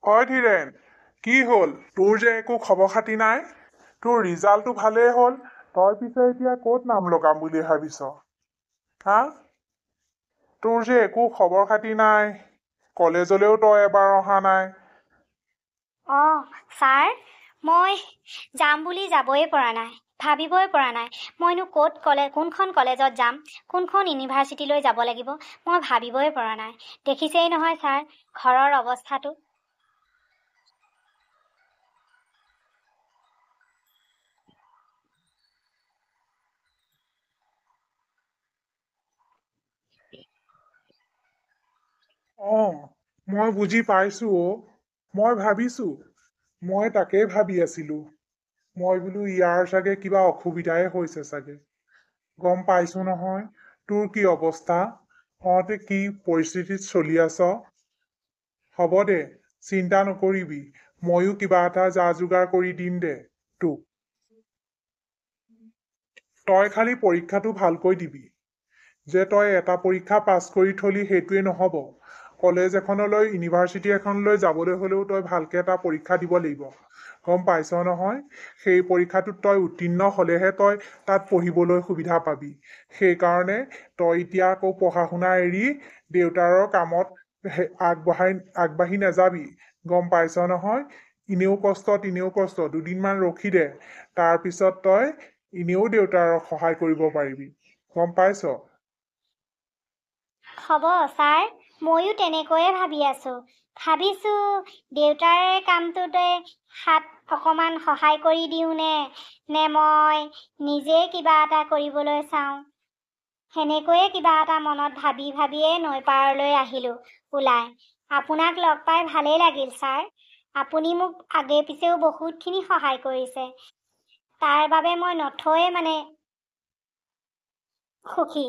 হয় ধীৰেন, কি হ'ল? তোৰ যে একো খবৰ খাতি নাই? তোৰ ৰিজাল্টটো ভালেই হ'ল, তই পিছে এতিয়া ক'ত নাম লগাম বুলি ভাবিছ? হা? তোৰ যে একো খবৰ খাতি নাই, কলেজলৈও তই এবাৰ অহা নাই। ছাৰ মই যাম বুলি যাবই পৰা নাই, ভাবিবই পৰা নাই। মইনো কোনখন কলেজত যাম, কোনখন ইউনিভাৰ্চিটিলৈ যাব লাগিব, মই ভাবিবই পৰা নাই। দেখিছেই নহয় ছাৰ, ঘৰৰ অৱস্থাটো। মই বুজি পাইছো মই ভাবিছো, মই তাকেই ভাবি আছিলো। মই বোলো ইয়াৰ চাগে কিবা অসুবিধাই হৈছে চাগে। গম পাইছো নহয়, তোৰ কি অৱস্থা, তহঁতে কি পৰিস্থিতিত চলি আছ। হ'ব দে, চিন্তা নকৰিবি, ময়ো কিবা এটা যা যোগাৰ কৰি দিম দে তোক। তই খালি পৰীক্ষাটো ভালকৈ দিবি। যে তই এটা পৰীক্ষা পাছ কৰি থলি সেইটোৱে নহ'ব। কলেজ এখনলৈ, ইউনিভাৰ্চিটি এখনলৈ যাবলৈ হ'লেও তই ভালকৈ এটা পৰীক্ষা দিব লাগিব। গম পাইছ নহয়, সেই পৰীক্ষাটোত তই উত্তীৰ্ণ হ'লেহে তই তাত পঢ়িবলৈ সুবিধা পাবি। সেইকাৰণে তই এতিয়া আকৌ পঢ়া শুনা এৰি দেউতাৰৰ কামত আগবাঢ়ি নাযাবি। গম পাইছ নহয়, এনেও কষ্ট তিনেও কষ্ট, দুদিনমান ৰখি দে, তাৰপিছত তই এনেও দেউতাৰক সহায় কৰিব পাৰিবি। গম পাইছ? হ'ব ছাৰ, ময়ো তেনেকৈয়ে ভাবি আছো। ভাবিছো দেউতাৰ কামটোতে হাত অকণমান সহায় কৰি দিওঁনে মই নিজে কিবা এটা কৰিবলৈ চাওঁ। সেনেকৈয়ে কিবা এটা মনত ভাবিয়ে নৈ পাৰলৈ আহিলো ওলাই। আপোনাক লগ পাই ভালেই লাগিল ছাৰ। আপুনি মোক আগে পিছেও বহুতখিনি সহায় কৰিছে, তাৰ বাবে মই নথৈয়ে সুখী।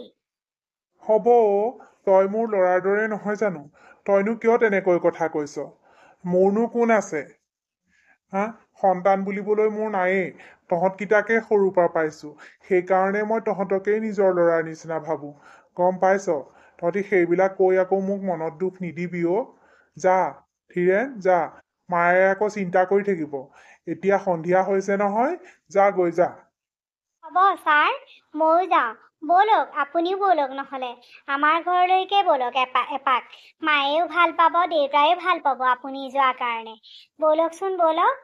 হ'ব, তই মোৰ ল'ৰাৰ দৰে নহয় জানো? তইনো কিয় তেনেকৈ কথা কৈছ? মোৰনো কোন আছে? হা? সন্তান বুলিবলৈ মোৰ নায়েই। তহঁতকেইটাকে সৰুৰ পৰা পাইছো, সেইকাৰণে মই তহঁতকেই নিজৰ ল'ৰাৰ নিচিনা ভাবো। গম পাইছ? তহঁতি সেইবিলাক কৈ আকৌ মোক মনত দুখ নিদিবি অ'। যা ধীৰেন, যা, মায়ে আকৌ চিন্তা কৰি থাকিব। এতিয়া সন্ধিয়া হৈছে নহয়, যা গৈ যা। হ'ব ছাৰ, ময়ো যাওঁ। ব'লক, আপুনিও ব'লক, নহ'লে আমাৰ ঘৰলৈকে ব'লক এপাক। মায়েও ভাল পাব, দেউতাইও ভাল পাব আপুনি যোৱাৰ কাৰণে। ব'লকচোন, ব'লক।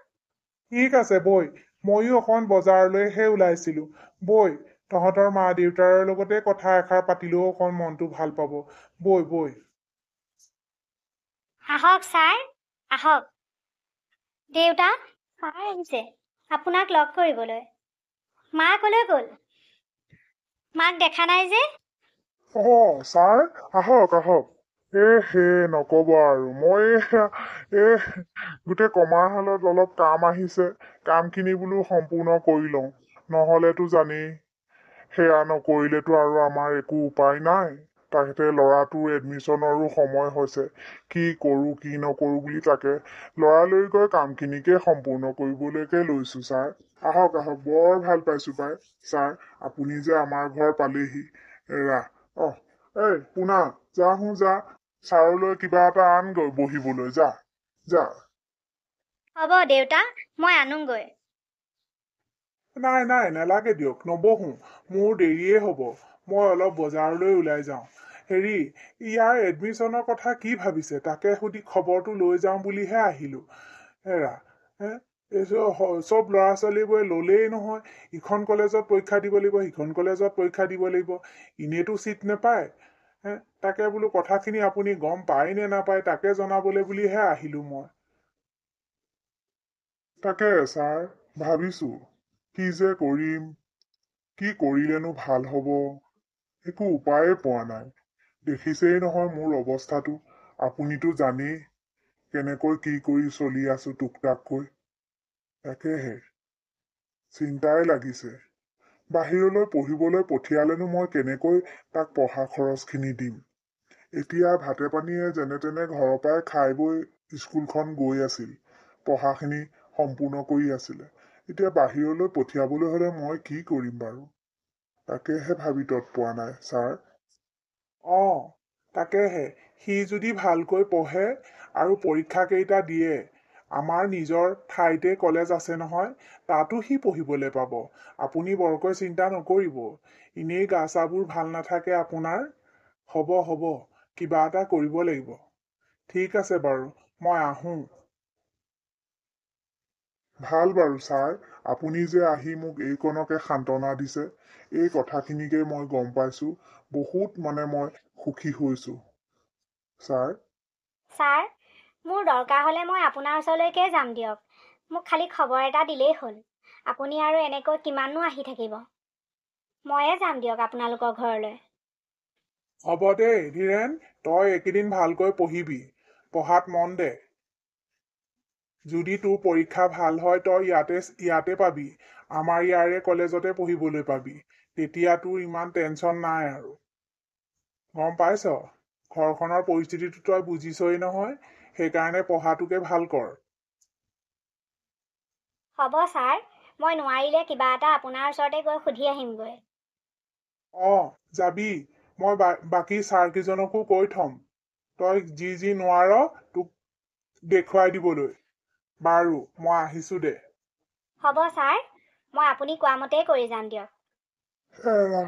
ঠিক আছে বৈ, ময়ো অকণ বজাৰলৈহে ওলাইছিলো। বৈ, তহঁতৰ মা দেউতাৰ লগতে কথা এষাৰ পাতিলেও অকণ মনটো ভাল পাব। বৈ বৈ। আহক ছাৰ, আহক। দেউতা, ছাৰ আহিছে আপোনাক লগ কৰিবলৈ। মা কলৈ গ'ল? মাক দেখা নাই যে। ছাৰ, আহক আহক। হে নকব আৰু, মই গোটেই কমাৰশালত অলপ কাম আহিছে, কামখিনি বোলো সম্পূৰ্ণ কৰি লওঁ। নহ'লেতো জানেই, সেয়া নকৰিলেতো আৰু আমাৰ একো উপায় নাই। তাতে ল'ৰাটোৰ এডমিশ্যনৰো সময় হৈছে। কি কৰোঁ কি নকৰোঁ বুলি তাকে লৰালৰিকৈ কামখিনিকে সম্পূৰ্ণ কৰিবলৈকে লৈছো ছাৰ। আহক আহক, বৰ ভাল পাইছো পাই ছাৰ, আপুনি যে আমাৰ ঘৰ পালেহি। শুনা, যা, ছাৰলৈ কিবা এটা আনগৈ বহিবলৈ, যা। হ'ব দেউতা, মই আনোগৈ। নাই নালাগে দিয়ক, নবহো। মোৰ দেৰিয়ে হ'ব, মই অলপ বজাৰলৈ ওলাই যাওঁ। হেৰি, ইয়াৰ এডমিশ্যনৰ কথা কি ভাবিছে তাকে সুধি খবৰটো লৈ যাওঁ বুলিহে আহিলো। চব ল'ৰা ছোৱালীবোৰে ল'লেই নহয়, ইখন কলেজত পৰীক্ষা দিব লাগিব, সিখন কলেজত পৰীক্ষা দিব লাগিব, এনেইতো চিট নেপায়। তাকে বোলো কথাখিনি আপুনি গম পায় নে নাপায় তাকে জনাবলৈ বুলিহে আহিলো মই। তাকে ছাৰ, ভাবিছো কি যে কৰিম, কি কৰিলেনো ভাল হ'ব, একো উপায়ে পোৱা নাই। দেখিছেই নহয় মোৰ অৱস্থাটো, আপুনিতো জানেই কেনেকৈ কি কৰি চলি আছো টুকটাককৈ। তাকেহে চিন্তাই লাগিছে। বাহিৰলৈ পঢ়িবলৈ পঠিয়ালেনো মই কেনেকৈ তাক পঢ়া খৰচখিনি দিম। এতিয়া ভাতে পানীয়ে যেনে তেনে ঘৰৰ পৰাই খাই বৈ স্কুলখন গৈ আছিল, পঢ়াখিনি সম্পূৰ্ণ কৰি আছিলে। এতিয়া বাহিৰলৈ পঠিয়াবলৈ হ'লে মই কি কৰিম বাৰু, তাকেহে ভাবি তত পোৱা নাই ছাৰ। তাকেহে সি যদি ভালকৈ পঢ়ে আৰু পৰীক্ষাকেইটা দিয়ে, আমাৰ নিজৰ ঠাইতে কলেজ আছে নহয়, তাতো সি পঢ়িবলৈ পাব। আপুনি বৰকৈ চিন্তা নকৰিব। এনেই গা চাবোৰ ভাল নাথাকে আপোনাৰ। হ'ব, কিবা এটা কৰিব লাগিব। ঠিক আছে বাৰু, মই আহোঁ। ভাল বাৰু ছাৰ, আপুনি যে আহি মোক এইকণকে সান্তনা দিছে, এই কথাখিনিকে মই গম পাইছোঁ। বহুত মই সুখী হৈছোঁ ছাৰ। ছাৰ, মোৰ দৰকাৰ হ'লে মই আপোনাৰ ওচৰলৈকে যাম দিয়ক। মোক খালি খবৰ এটা দিলেই হ'ল। আপুনি আৰু এনেকৈ কিমাননো আহি থাকিব। ময়ে যাম দিয়ক আপোনালোকৰ ঘৰলৈ। হ'ব দেই ধীৰেন, তই এইকেইদিন ভালকৈ পঢ়িবি। পঢ়াত মন দে। যদি তোৰ পৰীক্ষা ভাল হয়, তই ইয়াতে পাবি। আমাৰ ইয়াৰে কলেজতে পঢ়িবলৈ পাবি। তেতিয়া তোৰ ইমান টেনচন নাই আৰু। গম পাইছ? ঘৰখনৰ পৰিস্থিতিটো তই বুজিছই নহয়, সেইকাৰণে পঢ়াটোকে ভাল কৰ। হ'ব ছাৰ, মই নোৱাৰিলে কিবা এটা আপোনাৰ ওচৰতে গৈ সুধি আহিমগৈ। যাবি। মই বাকী ছাৰকেইজনকো কৈ থ'ম। তই যি নোৱাৰ তোক দেখুৱাই দিবলৈ। বাৰু, মই আহিছোঁ দে। হ'ব ছাৰ, মই আপুনি কোৱা মতেই কৰি যাম দিয়ক। এৰা,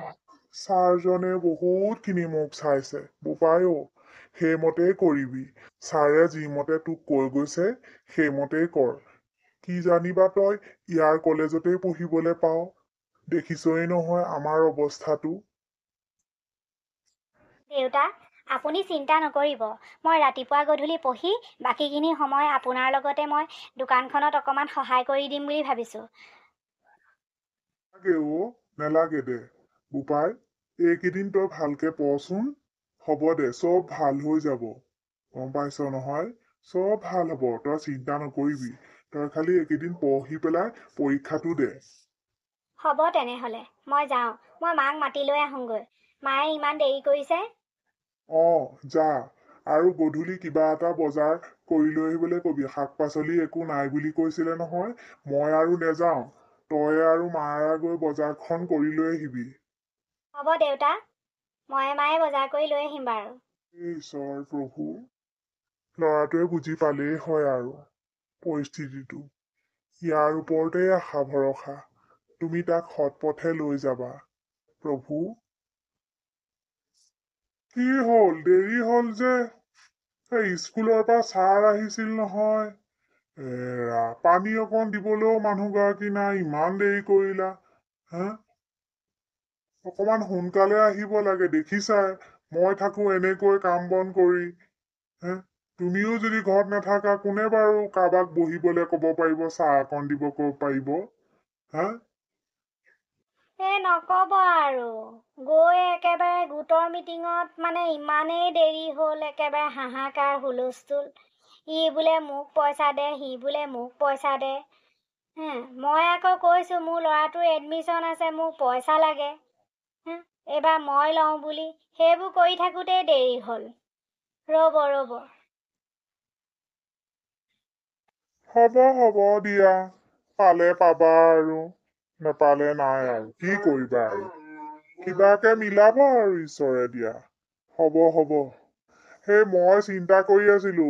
ছাৰজনে বহুতখিনি মোক চাইছে বোপাই অ'। সেইমতেই কৰিবি। ছাৰে যিমতে তোক কৈ গৈছে সেইমতেই কৰ। কি জানিবা তই ইয়াৰ কলেজতেই পঢ়িবলৈ পাৱ। দেখিছই নহয় আমাৰ অৱস্থাটো। দেউতা, আপুনি চিন্তা নকৰিব। মই ৰাতিপুৱা গধূলি পঢ়ি বাকীখিনি সময় আপোনাৰ লগতে মই দোকানখনত অকণমান সহায় কৰি দিম বুলি ভাবিছোঁ। নেলাগে দে বোপাই, এইকেইদিন তই ভালকে পঢ়চোন। হ'ব দে, চব ভাল হৈ যাব। গম পাইছ নহয়, চব ভাল হ'ব। তই চিন্তা নকৰিবি। তই খালি এইকেইদিন পঢ়ি পেলাই পৰীক্ষাটো দে। হ'ব তেনেহ'লে, মই যাওঁ। মই মাক মাতি লৈ আহোঁগৈ। মায়ে ইমান দেৰি কৰিছে। যা। আৰু গধূলি কিবা এটা বজাৰ কৰি লৈ আহিবলৈ কবি। শাক পাচলি একো নাই বুলি কৈছিলে নহয়। মই আৰু নেযাওঁ। তই আৰু মায়ে গৈ বজাৰখন কৰি লৈ আহিবি। হ'ব দেউতা, মায়ে বজাৰ কৰি লৈ আহিম বাৰু। ঈশ্বৰ প্ৰভু, ল'ৰাটোৱে বুজি পালেই হয় আৰু পৰিস্থিতিটো। ইয়াৰ ওপৰতে আশা ভৰসা। তুমি তাক সৎপথে লৈ যাবা প্ৰভু। কি হ'ল, দেৰি হ'ল যে? স্কুলৰ পৰা ছাৰ আহিছিল নহয়। পানী অকণ দিবলৈও মানুহগৰাকী নাই, ইমান দেৰি কৰিলা। অকমান সোনকালে আহিব লাগে, দেখিছাই মই থাকো এনেকৈ কাম বন কৰি। তুমিও যদি ঘৰত নাথাকা, কোনে বাৰু কাৰোবাক বহিবলৈ ক'ব পাৰিব, চাহ অকণ দিব পাৰিব? নক'ব আৰু। গৈ একেবাৰে গোটৰ মিটিঙত ইমানেই দেৰি হ'ল, একেবাৰে হাহাকাৰ হুলস্থুল। ই বোলে মোক পইচা দে, সি বোলে মোক পইচা দে। মই আকৌ কৈছোঁ মোৰ ল'ৰাটোৰ এডমিশ্যন আছে, মোক পইচা লাগে। এইবাৰ মই লওঁ বুলি সেইবোৰ কৰি থাকোঁতেই দেৰি হ'ল। ৰ'ব। হ'ব দিয়া। পালে পাবা আৰু নেপালে নাই আৰু কি কৰিবা আৰু। কিবাকে মিলাব আৰু ঈশ্বৰে দিয়া। হ'ব। সেই মই চিন্তা কৰি আছিলো,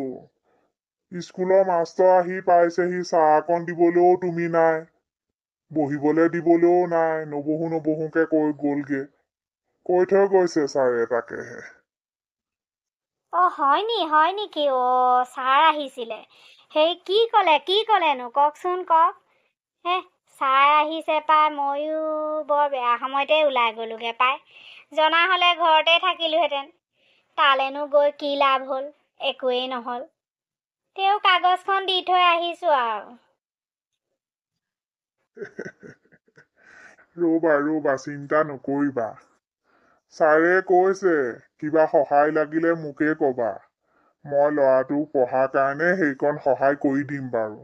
স্কুলৰ মাষ্টৰ আহি পাইছেহি, চাহ অকণ দিবলৈও তুমি নাই, বহিবলৈ দিবলৈও নাই। নবহুকে কৈ গ'লগে। কৈ থৈ গৈছে ছাৰে, তাকেহে। হয় নেকি? ছাৰ আহিছিলে। সেই কি ক'লেনো কওকচোন, কওক। ছাৰ আহিছে পাই, ময়ো বৰ বেয়া সময়তে ওলাই গ'লোগে পাই। জনা হ'লে ঘৰতে থাকিলোহেঁতেন। তালেনো গৈ কি লাভ হ'ল, একোৱেই নহ'ল। তেওঁ কাগজখন দি থৈ আহিছোঁ আৰু। ৰ'বা, চিন্তা নকৰিবা। ছাৰে কৈছে কিবা সহায় লাগিলে মোকে ক'বা। মই ল'ৰাটোক পঢ়াৰ কাৰণে সেইকণ সহায় কৰি দিম বাৰু।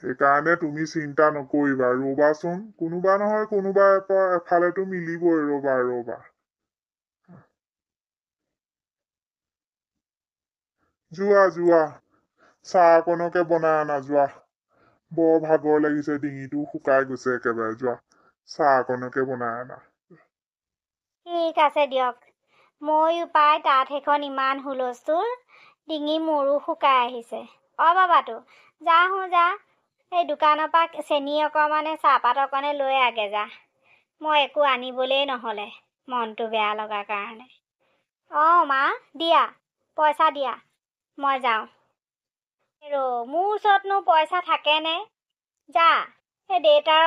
সেইকাৰণে তুমি চিন্তা নকৰিবা। ৰ'বাচোন, কোনোবা নহয় কোনোবা এফালেতো মিলিবই। ৰ'বা। যোৱা, চাহ অকণকে বনাই আনা, যোৱা। বৰ ভাগৰ লাগিছে, ডিঙিটো শুকাই গৈছে একেবাৰে। যোৱা, চাহ অকণকে বনাই আনা। ঠিক আছে দিয়ক, ময়ো পাই তাত সেইখন ইমান হুলস্থুল, ডিঙি মোৰো শুকাই আহিছে। বাবাটো যা যা, এই দোকানৰ পৰা চেনি অকণমানে চাহপাত অকণে লৈ আগে যা। মই একো আনিবলেই নহ'লে, মনটো বেয়া লগা কাৰণে। মা দিয়া, পইচা দিয়া, মই যাওঁ। মোৰ ওচৰতনো পইচা থাকেনে? যা, সেই দেউতাৰ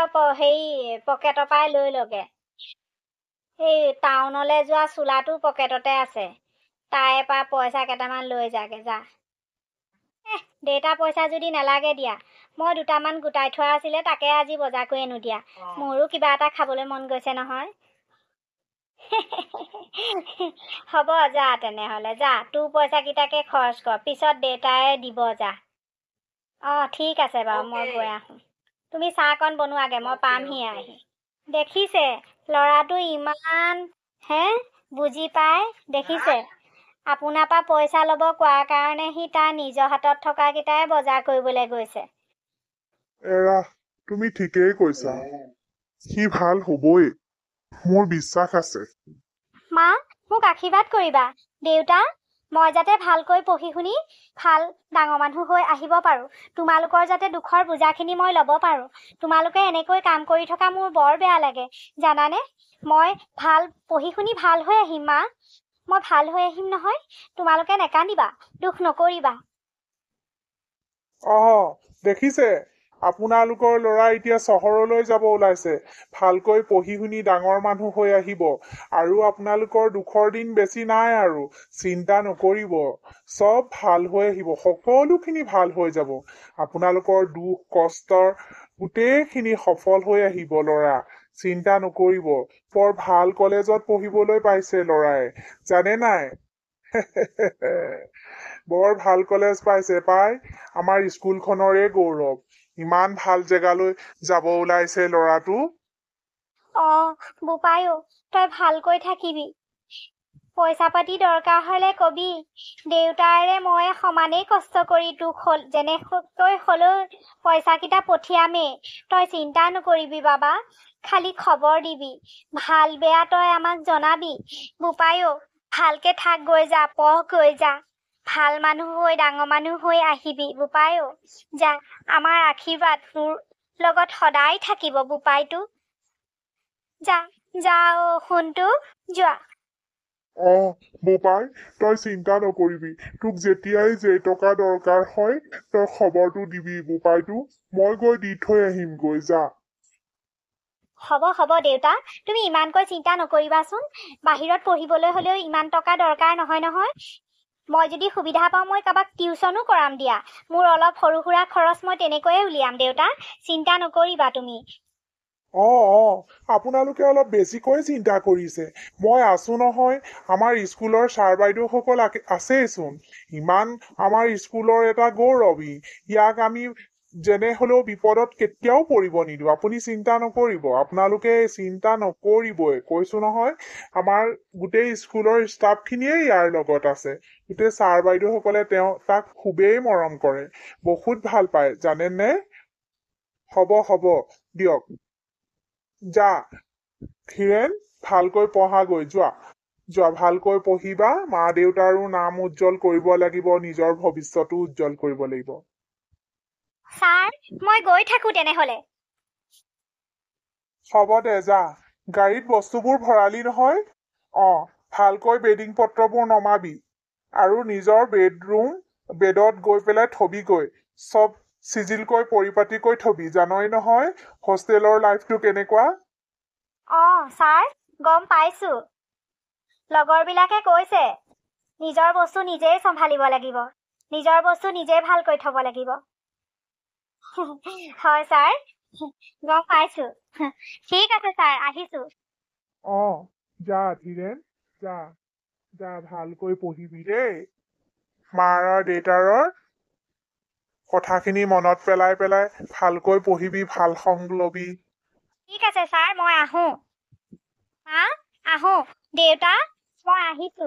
পকেটৰ পৰাই লৈ লগে। সেই টাউনলৈ যোৱা চোলাটো পকেটতে আছে, তাৰে পৰা পইচা কেইটামান লৈ যাগে যা। দেউতা পইচা যদি নালাগে দিয়া, মই দুটামান গোটাই থোৱা আছিলে, তাকে আজি বজাৰ কৰি আনো দিয়া। মোৰো কিবা এটা খাবলৈ মন গৈছে নহয়। হ'ব যা তেনেহ'লে, যা তোৰ পইচাকেইটাকে খৰচ কৰ, পিছত দেউতাই দিব যা। ঠিক আছে বাৰু, মই গৈ আহোঁ। তুমি চাহকণ বনোৱাগে, মই পামহি আহি। দেখিছে ল'ৰাটো ইমান বুজি পায়, দেখিছে? আপোনাৰ পৰা পইচা ল'ব কোৱাৰ কাৰণে সি তাৰ নিজৰ হাতত থকাকেইটাই বজাৰ কৰিবলৈ গৈছে। এৰা, তুমি ঠিকেই কৈছা, সি ভাল হবই, মোৰ বিশ্বাস আছে। মা, মোক আশীৰ্বাদ কৰিবা। দেউতা, মই যাতে ভালকৈ পঢ়ি শুনি ভাল ডাঙৰ মানুহ হৈ আহিব পাৰোঁ। তোমালোকৰ যাতে দুখৰ বোজাখিনি মই ল'ব পাৰোঁ। তোমালোকে এনেকৈ কাম কৰি থকা মোৰ বৰ বেয়া লাগে, জানানে? মই ভাল পঢ়ি শুনি ভাল হৈ আহিম মা, মই ভাল হৈ আহিম নহয়। তোমালোকে নেকান্দিবা, দুখ নকৰিবা। দেখিছে, আপোনালোকৰ ল'ৰা এতিয়া চহৰলৈ যাব ওলাইছে, ভালকৈ পঢ়ি শুনি ডাঙৰ মানুহ হৈ আহিব, আৰু আপোনালোকৰ দুখৰ দিন বেছি নাই আৰু। চিন্তা নকৰিব, চব ভাল হৈ আহিব, সকলোখিনি ভাল হৈ যাব। আপোনালোকৰ দুখ কষ্টৰ গোটেইখিনি সফল হৈ আহিব ল'ৰা, চিন্তা নকৰিব। বৰ ভাল কলেজত পঢ়িবলৈ পাইছে ল'ৰাই, জানে নাই? বৰ ভাল কলেজ পাইছে পাই, আমাৰ স্কুলখনৰে গৌৰৱ। ইমান ভাল জেগালৈ যাব ওলাইছে ল'ৰাটো। বোপাইও, তই ভালকৈ থাকিবি। পইচা পাতি দৰকাৰ হলে কবি, দেউতাৰে মই সমানেই কষ্ট কৰি তোক যেনেকৈ হলেও পইচাকেইটা পঠিয়ামেই। তই চিন্তা নকৰিবি বাবা, খালি খবৰ দিবি, ভাল বেয়া তই আমাক জনাবি। বোপাইও, ভালকে থাক, গৈ যা, পঢ় গৈ যা, ভাল মানুহ হৈ ডাঙৰ মানুহ হৈ আহিবি। বোপাইও যা, আমাৰ আশীৰ্বাদ তোৰ লগত সদায় থাকিব বোপাইটো। যা যা, শুনটো যোৱা। বোপাই, তই চিন্তা নকৰিবি, তোক যেতিয়াই টকা দৰকাৰ হয় তই খবৰটো দিবি বোপাইটো, মই গৈ দি থৈ আহিম, গৈ যা। হ'ব দেউতা, তুমি ইমানকৈ চিন্তা নকৰিবাচোন। বাহিৰত পঢ়িবলৈ হলেও ইমান টকা দৰকাৰ নহয়। মই যদি সুবিধা পাওঁ মই কাৰোবাক টিউচনো কৰাম দিয়া। মোৰ অলপ সৰু সুৰা খৰচ মই তেনেকৈয়ে উলিয়াম দেউতা, চিন্তা নকৰিবা তুমি। আপোনালোকে অলপ বেছিকৈ চিন্তা কৰিছে। মই আছো নহয়, আমাৰ স্কুলৰ ছাৰ বাইদেউসকল আছেইচোন। ইমান আমাৰ স্কুলৰ এটা গৌৰৱ, ইয়াক আমি যেনে হলেও বিপদত কেতিয়াও পৰিব নিদিওঁ। আপুনি চিন্তা নকৰিব, আপোনালোকে চিন্তা নকৰিবই, কৈছো নহয়। আমাৰ গোটেই স্কুলৰ ষ্টাফখিনিয়ে ইয়াৰ লগত আছে। গোটেই ছাৰ বাইদেউসকলে তাক খুবেই মৰম কৰে, বহুত ভাল পায়, জানেনে? হ'ব দিয়ক, যা ধীৰেন, ভালকৈ পঢ়াগৈ, যোৱা ভালকৈ পঢ়িবা। মা দেউতাৰো নাম উজ্জ্বল কৰিব লাগিব, নিজৰ ভৱিষ্যতো উজ্জ্বল কৰিব লাগিব। ছাৰ, মই গৈ থাকো তেনেহলে। হ'ব দে, যা। গাড়ীত বস্তুবোৰ ভৰালি নহয়? ভালকৈ বেডিং পত্ৰবোৰ নমাবি, আৰু নিজৰ বেডত গৈ পেলাই থবিগৈ। চব চিজিলকৈ পৰিপাটিকৈ থবি, জানই নহয় হোষ্টেলৰ লাইফটো কেনেকুৱা। ছাৰ, গম পাইছো। লগৰবিলাকে কৈছে নিজৰ বস্তু নিজেই চম্ভালিব লাগিব, নিজৰ বস্তু নিজেই ভালকৈ থব লাগিব। হয় ছাৰ, গম পাইছো। ঠিক আছে ছাৰ, আহিছো। যা ধীৰেন, যা ভালকৈ পঢ়িবি দেই। মাৰ আৰু দেউতাৰৰ কথাখিনি মনত পেলাই ভালকৈ পঢ়িবি, ভাল সংগ লবি। ঠিক আছে ছাৰ, মই আহো। মা, আহো। দেউতা, মই আহিছো।